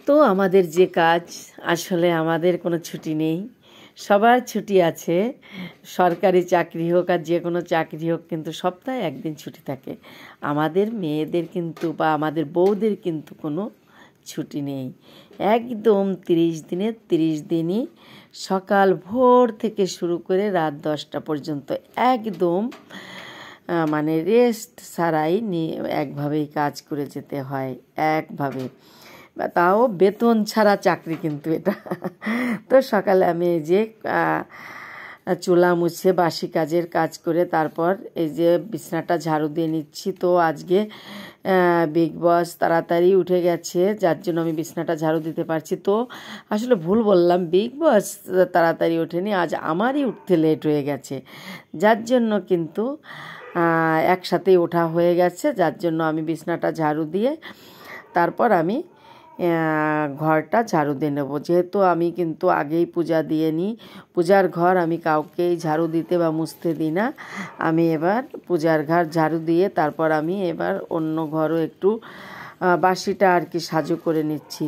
তো আমাদের যে কাজ, আসলে আমাদের কোনো ছুটি নেই, সবার ছুটি আছে। সরকারি চাকরি হোক আর যে কোনো চাকরি হোক, কিন্তু সপ্তাহে একদিন ছুটি থাকে। আমাদের মেয়েদের কিন্তু বা আমাদের বউদের কিন্তু কোনো ছুটি নেই। একদম 30 দিনে 30 দিনই সকাল ভোর থেকে শুরু করে রাত 10টা পর্যন্ত একদম মানে রেস্ট ছাড়াই একভাবেই কাজ করে যেতে হয়, একভাবে, তাও বেতন ছাড়া চাকরি কিন্তু এটা। তো সকালে আমি এই যে চুলা মুছে বাসি কাজের কাজ করে তারপর এই যে বিছানাটা ঝাড়ু দিয়ে নিচ্ছি। তো আজকে বিগ বস তাড়াতাড়ি উঠে গেছে, যার জন্য আমি বিছানাটা ঝাড়ু দিতে পারছি। তো আসলে ভুল বললাম, বিগ বস তাড়াতাড়ি ওঠেনি, আজ আমারই উঠতে লেট হয়ে গেছে, যার জন্য কিন্তু একসাথেই ওঠা হয়ে গেছে। যার জন্য আমি বিছানাটা ঝাড়ু দিয়ে তারপর আমি ঘরটা ঝাড়ু দিয়ে নেব। যেহেতু আমি কিন্তু আগেই পূজা দিয়ে নিই, পূজার ঘর আমি কাউকেই ঝাড়ু দিতে বা মুছতে দিই না। আমি এবার পূজার ঘর ঝাড়ু দিয়ে তারপর আমি এবার অন্য ঘরও একটু বাসিটা আর কি সাজু করে নিচ্ছি।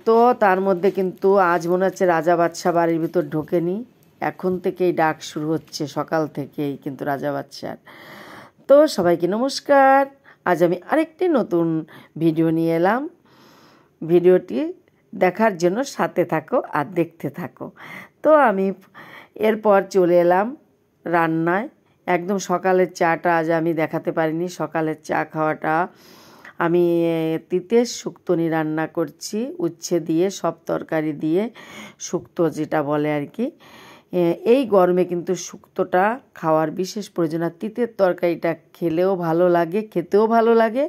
তো তার মধ্যে কিন্তু আজ মনে হচ্ছে রাজা বাদশা বাড়ির ভিতর ঢোকেনি, এখন থেকেই ডাক শুরু হচ্ছে, সকাল থেকেই কিন্তু রাজা বাদশার। তো সবাইকে নমস্কার, আজ আমি আরেকটি নতুন ভিডিও নিয়ে এলাম। ভিডিওটি দেখার জন্য সাথে থাকো আর দেখতে থাকো। তো আমি এরপর চলে এলাম রান্নায়। একদম সকালের চাটা আজ আমি দেখাতে পারিনি। সকালের চা খাওয়াটা আমি তিতের শুক্তনি রান্না করছি, উচ্ছে দিয়ে, সব তরকারি দিয়ে শুক্তো যেটা বলে আর কি। এই গরমে কিন্তু শুক্তোটা খাওয়ার বিশেষ প্রয়োজন। আর তিতের তরকারিটা খেলেও ভালো লাগে, খেতেও ভালো লাগে,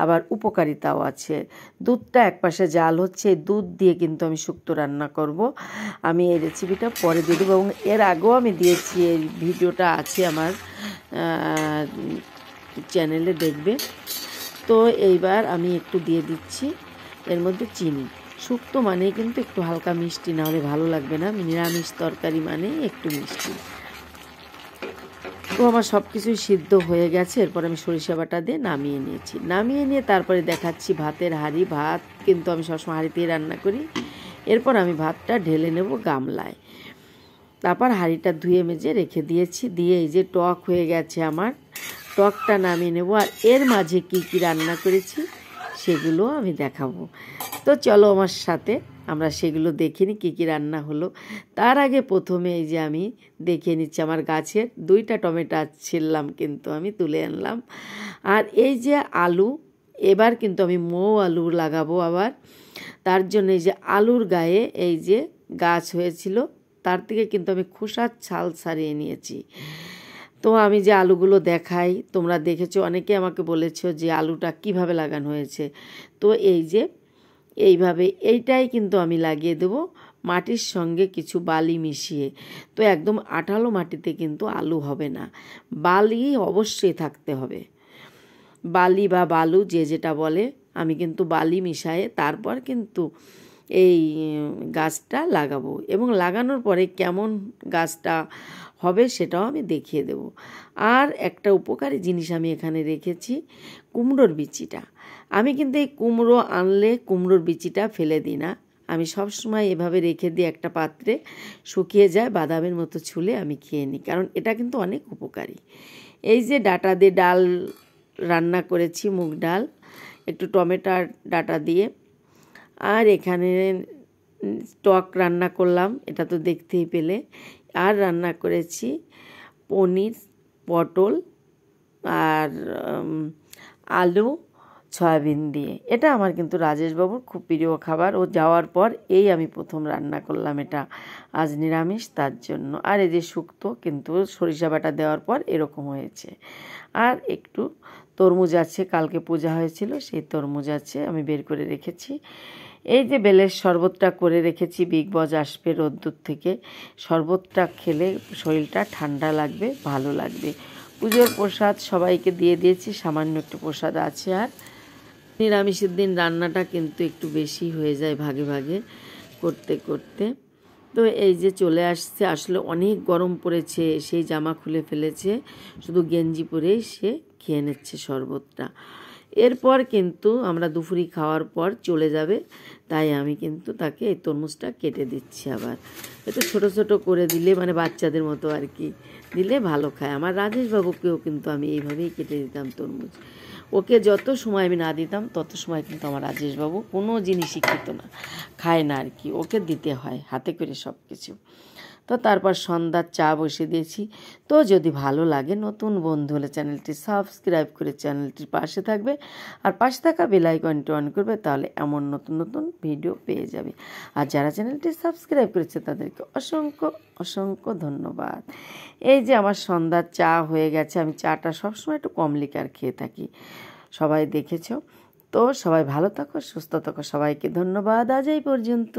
আবার উপকারিতাও আছে। দুধটা একপাশে জাল হচ্ছে, এই দুধ দিয়ে কিন্তু আমি শুক্তো রান্না করব। আমি এই রেসিপিটা পরে দিয়ে দেবো এবং এর আগেও আমি দিয়েছি, এই ভিডিওটা আছে আমার চ্যানেলে, দেখবে। তো এইবার আমি একটু দিয়ে দিচ্ছি এর মধ্যে চিনি। শুক্তো মানে কিন্তু একটু হালকা মিষ্টি, না হলে ভালো লাগবে না। নিরামিষ তরকারি মানে একটু মিষ্টি। তো আমার সব কিছুই সিদ্ধ হয়ে গেছে। এরপর আমি সরিষা বাটা দিয়ে নামিয়ে নিয়েছি। নামিয়ে নিয়ে তারপরে দেখাচ্ছি ভাতের হাঁড়ি। ভাত কিন্তু আমি সবসময় হাঁড়িতেই রান্না করি। এরপর আমি ভাতটা ঢেলে নেব গামলায়। তারপর হাঁড়িটা ধুয়ে মেজে রেখে দিয়েছি। দিয়ে এই যে টক হয়ে গেছে আমার, টকটা নামিয়ে নেব। আর এর মাঝে কি কি রান্না করেছি সেগুলো আমি দেখাবো। তো চলো আমার সাথে আমরা সেগুলো দেখে নিই কী কী রান্না হলো। তার আগে প্রথমে এই যে আমি দেখে নিচ্ছি আমার গাছের 2টা টমেটো ছিললাম, কিন্তু আমি তুলে আনলাম। আর এই যে আলু, এবার কিন্তু আমি আলু লাগাবো আবার। তার জন্য এই যে আলুর গায়ে এই যে গাছ হয়েছিল, তার থেকে কিন্তু আমি খোসার ছাল ছাড়িয়ে নিয়েছি। তো আমি যে আলুগুলো দেখাই, তোমরা দেখেছো, অনেকে আমাকে বলেছো যে আলুটা কিভাবে লাগানো হয়েছে। তো এই যে এইভাবে এইটাই কিন্তু আমি লাগিয়ে দেব মাটির সঙ্গে কিছু বালি মিশিয়ে। তো একদম আঠালো মাটিতে কিন্তু আলু হবে না, বালি অবশ্যই থাকতে হবে, বালি বা বালু যে যেটা বলে। আমি কিন্তু বালি মিশায়ে তারপর কিন্তু এই গাছটা লাগাবো, এবং লাগানোর পরে কেমন গাছটা হবে সেটাও আমি দেখিয়ে দেব। আর একটা উপকারী জিনিস আমি এখানে রেখেছি, কুমড়োর বিচিটা। আমি কিন্তু এই কুমড়ো আনলে কুমড়োর বিচিটা ফেলে দিই না, আমি সবসময় এভাবে রেখে দিই একটা পাত্রে, শুকিয়ে যায় বাদামের মতো ছুলে আমি খেয়ে নিই, কারণ এটা কিন্তু অনেক উপকারী। এই যে ডাঁটা দিয়ে ডাল রান্না করেছি, মুগ ডাল, একটু টমেটোর ডাঁটা দিয়ে। আর এখানে টক রান্না করলাম, এটা তো দেখতেই পেলে। আর রান্না করেছি পনির, পটল আর আলু, সয়াবিন দিয়ে। এটা আমার কিন্তু রাজেশবাবুর খুব প্রিয় খাবার। ও যাওয়ার পর এই আমি প্রথম রান্না করলাম এটা, আজ নিরামিষ তার জন্য। আর এই যে শুক্তো কিন্তু সরিষা বাটা দেওয়ার পর এরকম হয়েছে। আর একটু তরমুজ আছে, কালকে পূজা হয়েছিল, সেই তরমুজ আছে, আমি বের করে রেখেছি। এই যে বেলের শরবতটা করে রেখেছি, বিগ বস আসবে রোদ্দুর থেকে, শরবতটা খেলে শরীরটা ঠান্ডা লাগবে, ভালো লাগবে। পুজোর প্রসাদ সবাইকে দিয়ে দিয়েছি, সামান্য একটু প্রসাদ আছে। আর নিরামিষের দিন রান্নাটা কিন্তু একটু বেশি হয়ে যায় ভাগে ভাগে করতে করতে। তো এই যে চলে আসছে, আসলে অনেক গরম পড়েছে, সেই জামা খুলে ফেলেছে, শুধু গেঞ্জি পরেই সে খেয়ে নিচ্ছে শরবতটা। এরপর কিন্তু আমরা দুপুরি খাওয়ার পর চলে যাবে, তাই আমি কিন্তু তাকে এই তরমুজটা কেটে দিচ্ছি। আবার একটু ছোট ছোট করে দিলে মানে বাচ্চাদের মতো আর কি দিলে ভালো খায়। আমার রাজেশবাবুকেও কিন্তু আমি এইভাবেই কেটে দিতাম তরমুজ। ওকে যত সময় আমি না দিতাম তত সময় কিন্তু আমার রাজেশবাবু কোনো জিনিসই খেত না, খায় না আর কি, ওকে দিতে হয় হাতে করে সব কিছু। তো তারপর সন্ধ্যার চা বসিয়ে দিয়েছি। তো যদি ভালো লাগে, নতুন বন্ধু হলে চ্যানেলটি সাবস্ক্রাইব করে চ্যানেলটির পাশে থাকবে, আর পাশে থাকা বেল আইকনটি অন করবে, তাহলে এমন নতুন নতুন ভিডিও পেয়ে যাবে। আর যারা চ্যানেলটি সাবস্ক্রাইব করেছে তাদেরকে অসংখ্য অসংখ্য ধন্যবাদ। এই যে আমার সন্ধ্যার চা হয়ে গেছে। আমি চাটা সবসময় একটু কম লিকার খেয়ে থাকি, সবাই দেখেছো। তো সবাই ভালো থাকো, সুস্থ থাকো, সবাইকে ধন্যবাদ। আজ এই পর্যন্ত।